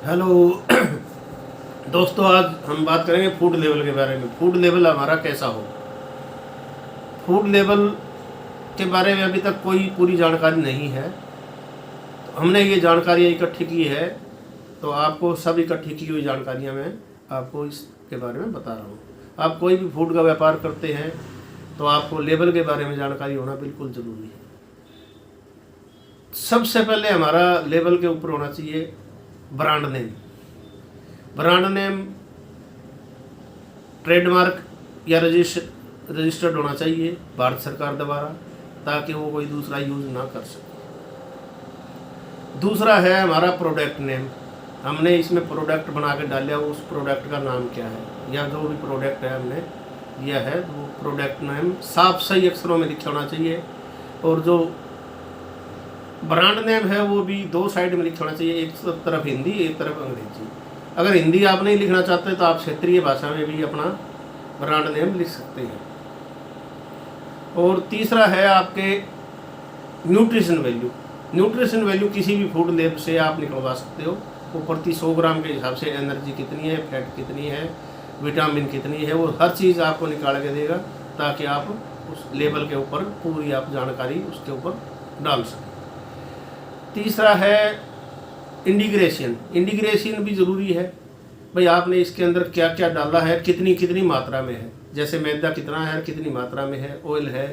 Hello दोस्तों, आज हम बात करेंगे फूड लेवल के बारे में। फूड लेवल हमारा कैसा हो। फूड लेवल के बारे में अभी तक कोई पूरी जानकारी नहीं है, तो हमने ये जानकारियाँ इकट्ठी की है, तो आपको सब इकट्ठी की हुई जानकारियाँ मैं आपको इसके बारे में बता रहा हूँ। आप कोई भी फूड का व्यापार करते हैं तो आपको लेवल के बारे में जानकारी होना बिल्कुल ज़रूरी है। सबसे पहले हमारा लेवल के ऊपर होना चाहिए brand name. Brand name trademark या रजिस्टर्ड होना चाहिए भारत सरकार द्वारा, ताकि वो कोई दूसरा यूज़ ना कर सके। दूसरा है हमारा प्रोडक्ट नेम। हमने इसमें प्रोडक्ट बना के डाला, उस प्रोडक्ट का नाम क्या है, या जो भी प्रोडक्ट है हमने दिया है तो वो प्रोडक्ट नेम साफ सही अक्षरों में लिखा होना चाहिए। और जो ब्रांड नेम है वो भी दो साइड में लिखा होना चाहिए, एक तरफ हिंदी एक तरफ अंग्रेजी। अगर हिंदी आप नहीं लिखना चाहते तो आप क्षेत्रीय भाषा में भी अपना ब्रांड नेम लिख सकते हैं। और तीसरा है आपके न्यूट्रिशन वैल्यू। न्यूट्रिशन वैल्यू किसी भी फूड लैब से आप निकलवा सकते हो। वो प्रति 100 ग्राम के हिसाब से एनर्जी कितनी है, फैट कितनी है, विटामिन कितनी है, वो हर चीज़ आपको निकाल के देगा, ताकि आप उस लेवल के ऊपर पूरी आप जानकारी उसके ऊपर डाल सकें। तीसरा है इंटीग्रेशन। इंटीग्रेशन भी ज़रूरी है, भाई आपने इसके अंदर क्या क्या डाला है, कितनी कितनी मात्रा में है। जैसे मैदा कितना है, कितनी मात्रा में है, ऑयल है,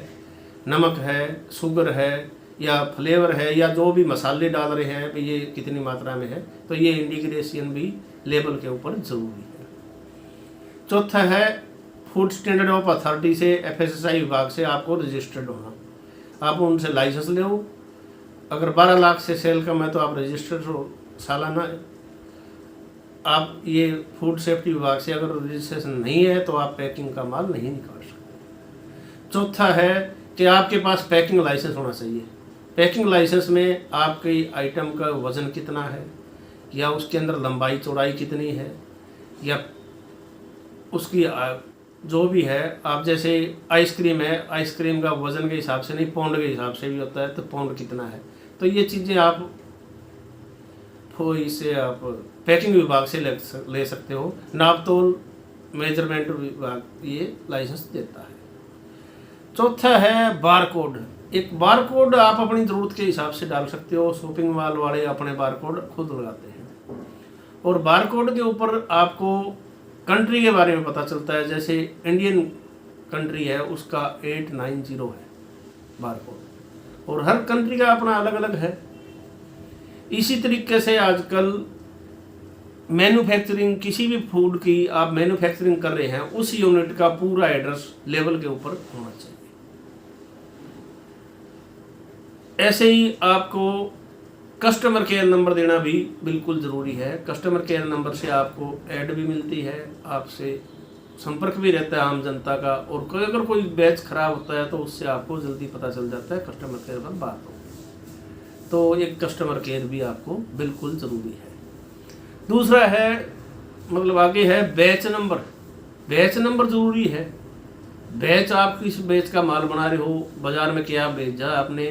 नमक है, शुगर है, या फ्लेवर है, या जो भी मसाले डाल रहे हैं भाई ये कितनी मात्रा में है। तो ये इंटीग्रेशन भी लेवल के ऊपर ज़रूरी है। चौथा है फूड स्टैंडर्ड ऑफ अथॉरिटी से, FSSAI विभाग से आपको रजिस्टर्ड होना। आप उनसे लाइसेंस ले। अगर 12 लाख से सेल कम है तो आप रजिस्टर्ड हो सालाना। आप ये फूड सेफ्टी विभाग से अगर रजिस्ट्रेशन नहीं है तो आप पैकिंग का माल नहीं निकाल सकते। चौथा है कि आपके पास पैकिंग लाइसेंस होना चाहिए। पैकिंग लाइसेंस में आपके आइटम का वज़न कितना है, या उसके अंदर लंबाई चौड़ाई कितनी है, या उसकी जो भी है। आप जैसे आइसक्रीम है, आइसक्रीम का वज़न के हिसाब से नहीं, पाउंड के हिसाब से भी होता है, तो पाउंड कितना है। तो ये चीज़ें आप इसे आप पैकिंग विभाग से ले सकते हो। नापतोल मेजरमेंट विभाग ये लाइसेंस देता है। चौथा है बार कोड। एक बार कोड आप अपनी ज़रूरत के हिसाब से डाल सकते हो। शॉपिंग मॉल वाले अपने बार कोड खुद लगाते हैं, और बार कोड के ऊपर आपको कंट्री के बारे में पता चलता है। जैसे इंडियन कंट्री है, उसका 890 है बार कोड, और हर कंट्री का अपना अलग अलग है। इसी तरीके से आजकल मैन्युफैक्चरिंग, किसी भी फूड की आप मैन्युफैक्चरिंग कर रहे हैं, उस यूनिट का पूरा एड्रेस लेवल के ऊपर होना चाहिए। ऐसे ही आपको कस्टमर केयर नंबर देना भी बिल्कुल ज़रूरी है। कस्टमर केयर नंबर से आपको ऐड भी मिलती है, आपसे संपर्क भी रहता है आम जनता का, और अगर कोई बैच खराब होता है तो उससे आपको जल्दी पता चल जाता है, कस्टमर केयर पर बात हो। तो एक कस्टमर केयर भी आपको बिल्कुल ज़रूरी है। दूसरा है मतलब आगे है बैच नंबर। बैच नंबर ज़रूरी है। बैच, आप किस बैच का माल बना रहे हो, बाज़ार में क्या भेजा आपने।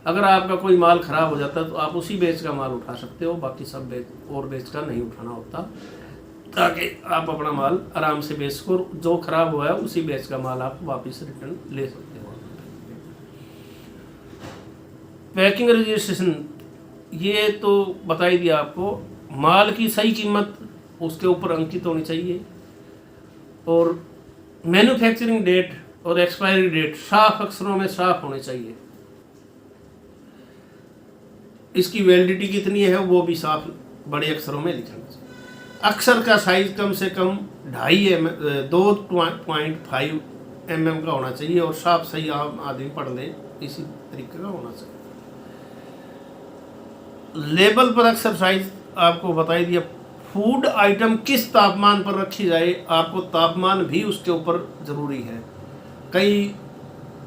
अगर आपका कोई माल ख़राब हो जाता है तो आप उसी बैच का माल उठा सकते हो, बाकी सब बैच और बैच का नहीं उठाना होता, ताकि आप अपना माल आराम से बेच कर जो ख़राब हुआ है उसी बैच का माल आप वापस रिटर्न ले सकते हो। पैकिंग रजिस्ट्रेशन ये तो बता ही दिया आपको। माल की सही कीमत उसके ऊपर अंकित होनी चाहिए, और मैन्युफैक्चरिंग डेट और एक्सपायरी डेट साफ अक्षरों में साफ होने चाहिए। इसकी वैलिडिटी कितनी है वो भी साफ बड़े अक्षरों में लिखना चाहिए। अक्षर का साइज कम से कम 2.5 mm का होना चाहिए, और साफ सही आम आदमी पढ़ ले इसी तरीके का होना चाहिए। लेबल पर अक्सर साइज आपको बता ही दिया। फूड आइटम किस तापमान पर रखी जाए, आपको तापमान भी उसके ऊपर ज़रूरी है। कई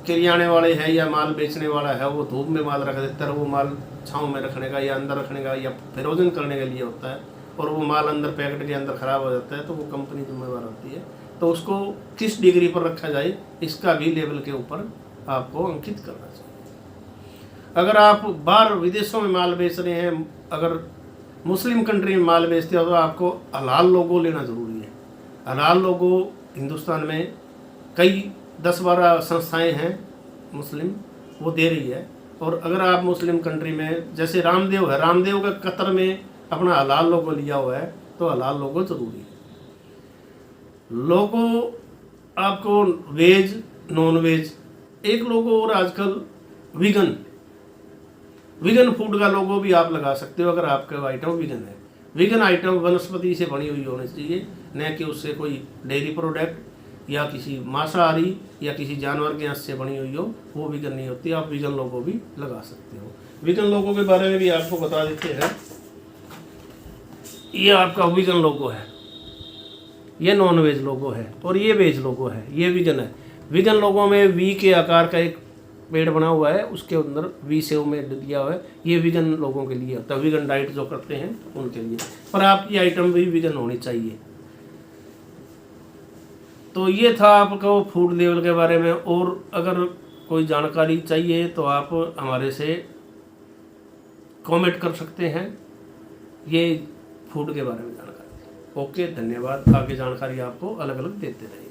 किरियाने वाले हैं या माल बेचने वाला है, वो धूप में माल रख देता है, वो माल छाँव में रखने का या अंदर रखने का या फ्रोजन करने के लिए होता है, और वो माल अंदर पैकेट के अंदर ख़राब हो जाता है, तो वो कंपनी जिम्मेवार होती है। तो उसको किस डिग्री पर रखा जाए, इसका भी लेवल के ऊपर आपको अंकित करना चाहिए। अगर आप बाहर विदेशों में माल बेच रहे हैं, अगर मुस्लिम कंट्री में माल बेचते हो तो आपको हलाल लोगो लेना ज़रूरी है। हलाल लोगो हिंदुस्तान में कई 10-12 संस्थाएं हैं मुस्लिम, वो दे रही है। और अगर आप मुस्लिम कंट्री में, जैसे रामदेव है, रामदेव का कतर में अपना हलाल लोगो लिया हुआ है, तो हलाल लोगो ज़रूरी है। लोगो आपको वेज, नॉन वेज, एक लोगो और आजकल विगन फूड का लोगो भी आप लगा सकते हो अगर आपका आइटम विगन है। विगन आइटम वनस्पति से बनी हुई होनी चाहिए, न कि उससे कोई डेयरी प्रोडक्ट या किसी मांसाहारी या किसी जानवर के अंश से बनी हुई हो, वो विगन नहीं होती। आप विगन लोगो भी लगा सकते हो। विगन लोगो के बारे में भी आपको बता देते हैं। ये आपका विगन लोगो है, ये नॉन वेज लोगो है, और ये वेज लोगो है, ये विगन है। विगन लोगों में वी के आकार का एक पेड़ बना हुआ है, उसके अंदर वी सेव में दिया हुआ है। ये विगन लोगों के लिए होता है, विगन डाइट जो करते हैं उनके लिए। पर आपकी आइटम भी विगन होनी चाहिए। तो ये था आपको फूड लेवल के बारे में। और अगर कोई जानकारी चाहिए तो आप हमारे से कमेंट कर सकते हैं, ये फूड के बारे में जानकारी। ओके, धन्यवाद। आगे जानकारी आपको अलग अलग देते रहेंगे।